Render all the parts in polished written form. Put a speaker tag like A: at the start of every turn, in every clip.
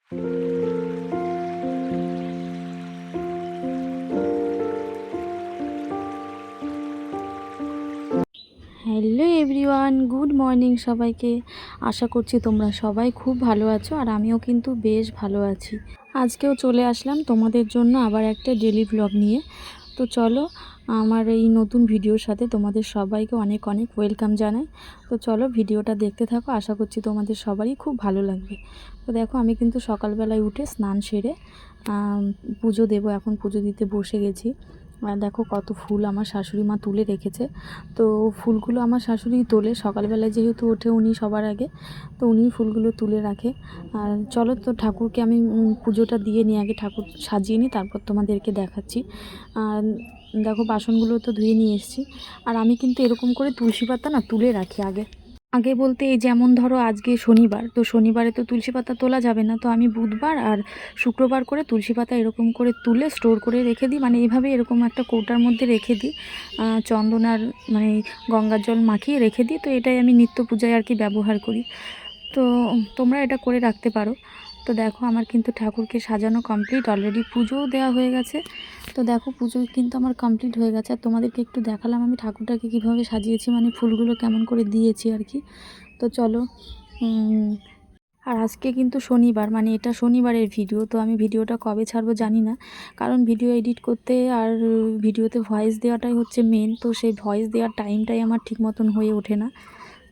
A: Hello everyone, good morning সবাইকে। আশা করছি তোমরা সবাই খুব ভালো আছো, আর আমিও কিন্তু বেশ ভালো আছি। আজকেও চলে আসলাম তোমাদের জন্য আবার একটা ডেলি ব্লগ নিয়ে। তো চলো, আমার এই নতুন ভিডিওর সাথে তোমাদের সবাইকে অনেক অনেক ওয়েলকাম জানাই। তো চলো ভিডিওটা দেখতে থাকো, আশা করছি তোমাদের সবারই খুব ভালো লাগবে। তো দেখো, আমি কিন্তু সকালবেলায় উঠে স্নান সেরে পুজো দেবো, এখন পুজো দিতে বসে গেছি। আর দেখো কত ফুল আমার শাশুড়ি মা তুলে রেখেছে। তো ফুলগুলো আমার শাশুড়ি তোলে, সকালবেলায় যেহেতু ওঠে উনি সবার আগে, তো উনিই ফুলগুলো তুলে রাখে। আর চলো তো ঠাকুরকে আমি পুজোটা দিয়ে নিই, আগে ঠাকুর সাজিয়ে নিই, তারপর তোমাদেরকে দেখাচ্ছি। আর দেখো বাসনগুলো তো ধুয়ে নিয়ে এসেছি। আর আমি কিন্তু এরকম করে তুলসী পাতা না তুলে রাখি আগে আগে বলতে, এই যেমন ধরো আজকে শনিবার, তো শনিবারে তো তুলসী পাতা তোলা যাবে না, তো আমি বুধবার আর শুক্রবার করে তুলসী পাতা এরকম করে তুলে স্টোর করে রেখে দিই, মানে এইভাবে এরকম একটা কৌটার মধ্যে রেখে দিই, চন্দন আর মানে গঙ্গার জল মাখিয়ে রেখে দিই। তো এটাই আমি নিত্য পূজায় আর কি ব্যবহার করি। তো তোমরা এটা করে রাখতে পারো। তো দেখো আমার কিন্তু ঠাকুরকে সাজানো কমপ্লিট, অলরেডি পুজোও দেওয়া হয়ে গেছে। তো দেখো পুজো কিন্তু আমার কমপ্লিট হয়ে গেছে, আর তোমাদেরকে একটু দেখালাম আমি ঠাকুরটাকে কীভাবে সাজিয়েছি, মানে ফুলগুলো কেমন করে দিয়েছি আর কি। তো চলো, আর আজকে কিন্তু শনিবার, মানে এটা শনিবারের ভিডিও। তো আমি ভিডিওটা কবে ছাড়বো জানি না, কারণ ভিডিও এডিট করতে আর ভিডিওতে ভয়েস দেওয়াটাই হচ্ছে মেন। তো সেই ভয়েস দেওয়ার টাইমটাই আমার ঠিক মতন হয়ে ওঠে না,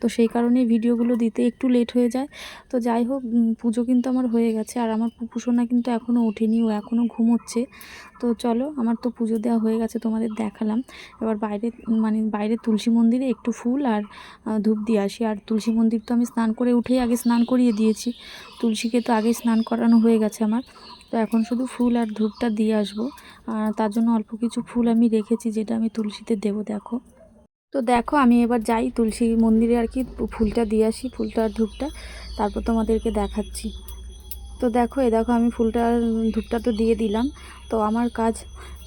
A: তো সেই কারণে ভিডিওগুলো দিতে একটু লেট হয়ে যায়। তো যাই হোক, পুজো কিন্তু আমার হয়ে গেছে, আর আমার পুপুসোনা কিন্তু এখনও ওঠেনি, ও এখনও ঘুমোচ্ছে। তো চলো, আমার তো পুজো দেওয়া হয়ে গেছে, তোমাদের দেখালাম। এবার বাইরে তুলসী মন্দিরে একটু ফুল আর ধূপ দিয়ে আসি। আর তুলসী মন্দির তো আমি স্নান করে উঠেই আগে স্নান করিয়ে দিয়েছি, তুলসীকে তো আগে স্নান করানো হয়ে গেছে আমার। তো এখন শুধু ফুল আর ধূপটা দিয়ে আসবো। তার জন্য অল্প কিছু ফুল আমি রেখেছি, যেটা আমি তুলসীতে দেবো। দেখো, তো দেখো আমি এবার যাই তুলসী মন্দিরে আর কি, ফুলটা দিয়ে আসি, ফুলটা আর ধূপটা, তারপর তোমাদেরকে দেখাচ্ছি। তো দেখো, দেখো আমি ফুলটা আর ধূপটা তো দিয়ে দিলাম। তো আমার কাজ,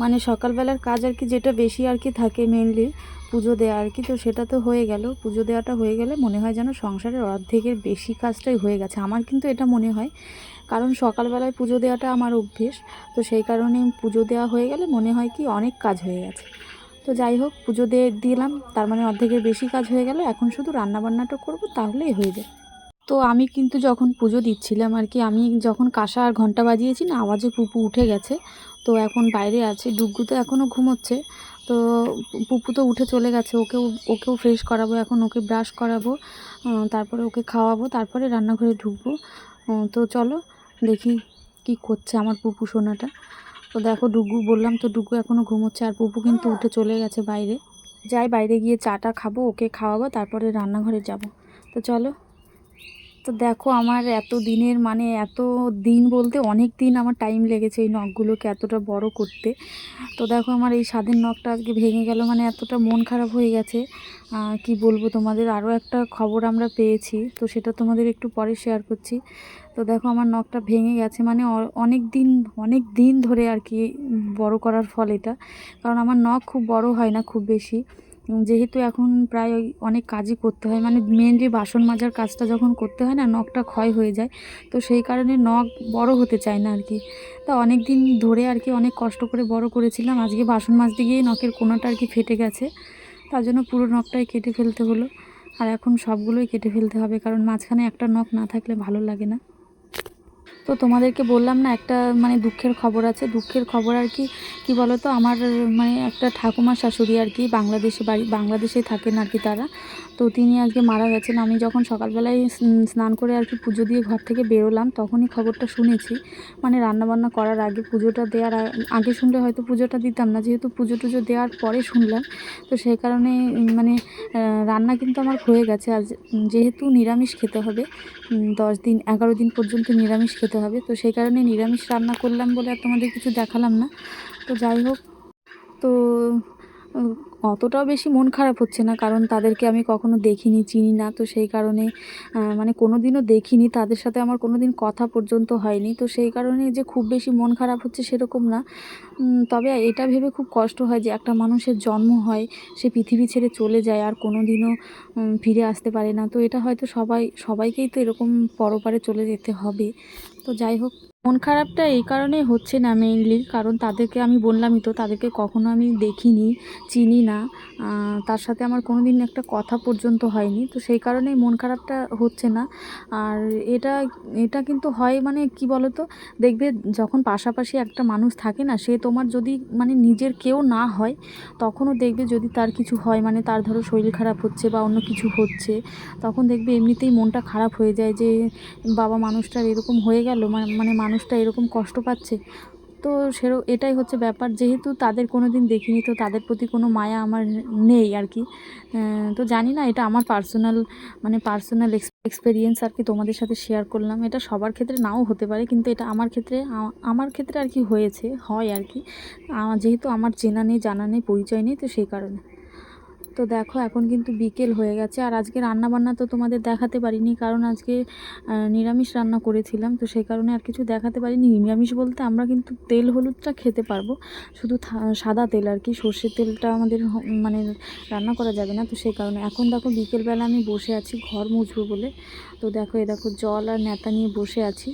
A: মানে সকালবেলার কাজ আর কি, যেটা বেশি আর কি থাকে মেনলি পুজো দেওয়া আর কি। তো সেটা তো হয়ে গেল, পুজো দেওয়াটা হয়ে গেলে মনে হয় যেন সংসারের অর্ধেকের বেশি কাজটাই হয়ে গেছে, আমার কিন্তু এটা মনে হয়। কারণ সকালবেলায় পুজো দেওয়াটা আমার অভ্যেস, তো সেই কারণে পুজো দেওয়া হয়ে গেলে মনে হয় কি অনেক কাজ হয়ে গেছে। তো যাই হোক, পুজো দিয়ে দিলাম, তার মানে অর্ধেকের বেশি কাজ হয়ে গেল। এখন শুধু রান্নাবান্নাটা করব, তাহলেই হয়ে যায়। তো আমি কিন্তু যখন পুজো দিচ্ছিলাম আর কি, আমি যখন কাঁসা আর ঘন্টা বাজিয়েছি না, আওয়াজে পুপু উঠে গেছে। তো এখন বাইরে আছে, ডুগ্গু তো এখনও ঘুমোচ্ছে। তো পুপু তো উঠে চলে গেছে, ওকেও ফ্রেশ করাবো, এখন ওকে ব্রাশ করাবো, তারপরে ওকে খাওয়াবো, তারপরে রান্নাঘরে ঢুকবো। তো চলো দেখি কি করছে আমার পুপু সোনাটা। তো দেখো ডুগু, বললাম তো ডুগু এখনও ঘুমোচ্ছে, আর পুপু কিন্তু উঠে চলে গেছে বাইরে। যাই বাইরে গিয়ে চাটা খাবো, ওকে খাওয়াবো, তারপরে রান্নাঘরে যাব। তো চলো। তো দেখো আমার এত দিনের, মানে এত দিন বলতে অনেক দিন আমার টাইম লেগেছে এই নখগুলোকে এতটা বড় করতে। তো দেখো আমার এই স্বাদের নখটা আজকে ভেঙে গেল, মানে এতটা মন খারাপ হয়ে গেছে। কি বলবো তোমাদের, আরও একটা খবর আমরা পেয়েছি, তো সেটা তোমাদের একটু পরে শেয়ার করছি। তো দেখো আমার নখটা ভেঙে গেছে, মানে অনেক দিন ধরে আর কি বড় করার ফল এটা। কারণ আমার নখ খুব বড় হয় না খুব বেশি, যেহেতু এখন প্রায় অনেক কাজই করতে হয়, মানে মেনলি বাসন মাজার কাজটা যখন করতে হয় না, নখটা ক্ষয় হয়ে যায়। তো সেই কারণে নখ বড় হতে চায় না আর কি। তা অনেক দিন ধরে আর কি অনেক কষ্ট করে বড় করেছিলাম, আজকে বাসন মাজতে গিয়ে নখের কোনোটা আর কি ফেটে গেছে, তার জন্য পুরো নখটাই কেটে ফেলতে হলো। আর এখন সবগুলোই কেটে ফেলতে হবে, কারণ মাঝখানে একটা নখ না থাকলে ভালো লাগে না। তো তোমাদেরকে বললাম না একটা মানে দুঃখের খবর আছে, দুঃখের খবর আর কি, কি বলো তো, আমার মানে একটা ঠাকুমা শাশুড়ি আর কি, বাংলাদেশে থাকেন আর কি তারা। তো তিনি আজকে মারা গেছেন। আমি যখন সকালবেলায় স্নান করে আর কি পুজো দিয়ে ঘর থেকে বেরোলাম, তখনই খবরটা শুনেছি, মানে রান্নাবান্না করার আগে, পুজোটা দেওয়ার আগে শুনলে হয়তো পুজোটা দিতাম না, যেহেতু পুজো টুজো দেওয়ার পরে শুনলাম। তো সেই কারণে মানে রান্না কিন্তু আমার হয়ে গেছে। আজ যেহেতু নিরামিষ খেতে হবে, 10 দিন 11 দিন পর্যন্ত নিরামিষ খেতে হবে, তো সেই কারণে নিরামিষ রান্না করলাম বলে আর তোমাদের কিছু দেখালাম না। তো যাই হোক, তো অতটাও বেশি মন খারাপ হচ্ছে না, কারণ তাদেরকে আমি কখনো দেখিনি, চিনি না। তো সেই কারণে মানে কোনো দিনও দেখিনি, তাদের সাথে আমার কোনো দিন কথা পর্যন্ত হয়নি। তো সেই কারণে যে খুব বেশি মন খারাপ হচ্ছে সেরকম না। তবে এটা ভেবে খুব কষ্ট হয় যে একটা মানুষের জন্ম হয়, সে পৃথিবী ছেড়ে চলে যায়, আর কোনো দিনও ফিরে আসতে পারে না। তো এটা হয়তো সবাইকেই তো এরকম পরপারে চলে যেতে হবে। তো যাই হোক, মন খারাপটা এই কারণেই হচ্ছে না মেইনলি, কারণ তাদেরকে আমি বললামই তো, তাদেরকে কখনো আমি দেখিনি, চিনি না, তার সাথে আমার কোনো দিন একটা কথা পর্যন্ত হয়নি, তো সেই কারণেই মন খারাপটা হচ্ছে না। আর এটা এটা কিন্তু হয় মানে কি বলো তো, দেখবে যখন পাশাপাশি একটা মানুষ থাকে না, সে তোমার যদি মানে নিজের কেউ না হয়, তখনও দেখবে যদি তার কিছু হয়, মানে তার ধরো শরীর খারাপ হচ্ছে বা অন্য কিছু হচ্ছে, তখন দেখবে এমনিতেই মনটা খারাপ হয়ে যায় যে বাবা মানুষটার এরকম হয়ে গেল, মানে মানুষটা এরকম কষ্ট পাচ্ছে। তো এটাই হচ্ছে ব্যাপার, যেহেতু তাদের কোনো দিন দেখিনি, তো তাদের প্রতি কোনো মায়া আমার নেই আর কি। তো জানি না, এটা আমার পার্সোনাল এক্সপেরিয়েন্স আর কি, তোমাদের সাথে শেয়ার করলাম। এটা সবার ক্ষেত্রে নাও হতে পারে, কিন্তু এটা আমার ক্ষেত্রে আর কি হয় আর কি। যেহেতু আমার চেনা নেই, জানা নেই, পরিচয় নেই, তো সেই কারণে। তো দেখো এখন কিন্তু বিকেল হয়ে গেছে, আর আজকে রান্নাবান্না তো তোমাদের দেখাতে পারিনি, কারণ আজকে নিরামিষ রান্না করেছিলাম, তো সেই কারণে আর কিছু দেখাতে পারিনি। নিরামিষ বলতে আমরা কিন্তু তেল হলুদটা খেতে পারবো, শুধু সাদা তেল আর কি, সর্ষের তেলটা আমাদের মানে রান্না করা যাবে না, তো সেই কারণে। এখন দেখো বিকেলবেলা আমি বসে আছি ঘর মুছবো বলে, তো দেখো দেখো জল আর নেতা নিয়ে বসে আছি।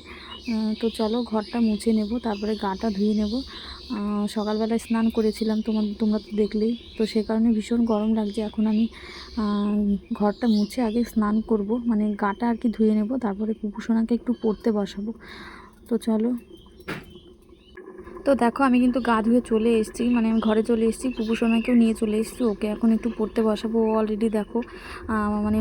A: তো চলো ঘরটা মুছে নেব, তারপরে গাটা ধুয়ে নেব। সকালবেলায় স্নান করেছিলাম, তোমরা তো দেখলেই, তো সে কারণে ভীষণ গরম লাগছে। এখন আমি ঘরটা মুছে আগে স্নান করব, মানে গাটা আর কি ধুয়ে নেব, তারপরে কুকুরসোনাকে একটু পড়তে বসাবো। তো চলো। তো দেখো আমি কিন্তু গা ধুয়ে চলে এসেছি, মানে আমি ঘরে চলে এসেছি, পুপুসোনাকেও নিয়ে চলে এসেছি, ওকে এখন একটু পড়তে বসাবো। ও অলরেডি দেখো মানে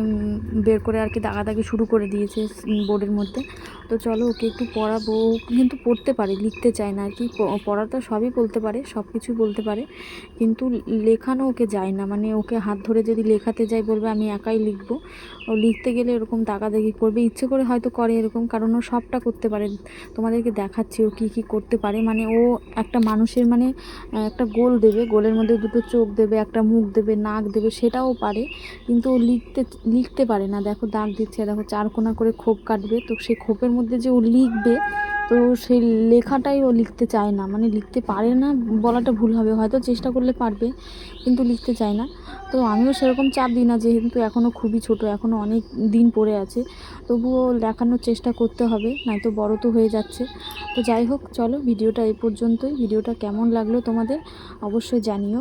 A: বের করে আর কি দাগাদাগি শুরু করে দিয়েছে বোর্ডের মধ্যে। তো চলো ওকে একটু পড়াবো। ও কিন্তু পড়তে পারে, লিখতে চায় না আর কি। পড়া তো সবই বলতে পারে, সব কিছুই বলতে পারে, কিন্তু লেখানো ওকে যায় না। মানে ওকে হাত ধরে যদি লেখাতে যাই, বলবে আমি একাই লিখবো। ও লিখতে গেলে এরকম দাগাদাগি করবে, ইচ্ছে করে হয়তো করে এরকম, কারণ ও সবটা করতে পারে। তোমাদেরকে দেখাচ্ছি ও কী কী করতে পারে। মানে ও একটা মানুষের মানে একটা গোল দেবে, গোলের মধ্যে দুটো চোখ দেবে, একটা মুখ দেবে, নাক দেবে, সেটাও পারে, কিন্তু ও লিখতে পারে না। দেখো দাগ দিচ্ছে, দেখো চারকোনা করে খোপ কাটবে, তো সেই খোপের মধ্যে যে ও লিখবে, তো সেই লেখাটাই ও লিখতে চায় না, মানে লিখতে পারে না বলাটা ভুল হবে, হয়তো চেষ্টা করলে পারবে, কিন্তু লিখতে চায় না। তো আমিও সেরকম চাপ দিই না, যেহেতু এখনও খুবই ছোট, এখনও অনেক দিন পড়ে আছে, তবুও লেখানোর চেষ্টা করতে হবে, নয়তো বড় তো হয়ে যাচ্ছে। তো যাই হোক, চলো ভিডিওটা এই পর্যন্তই। ভিডিওটা কেমন লাগলো তোমাদের অবশ্যই জানিও।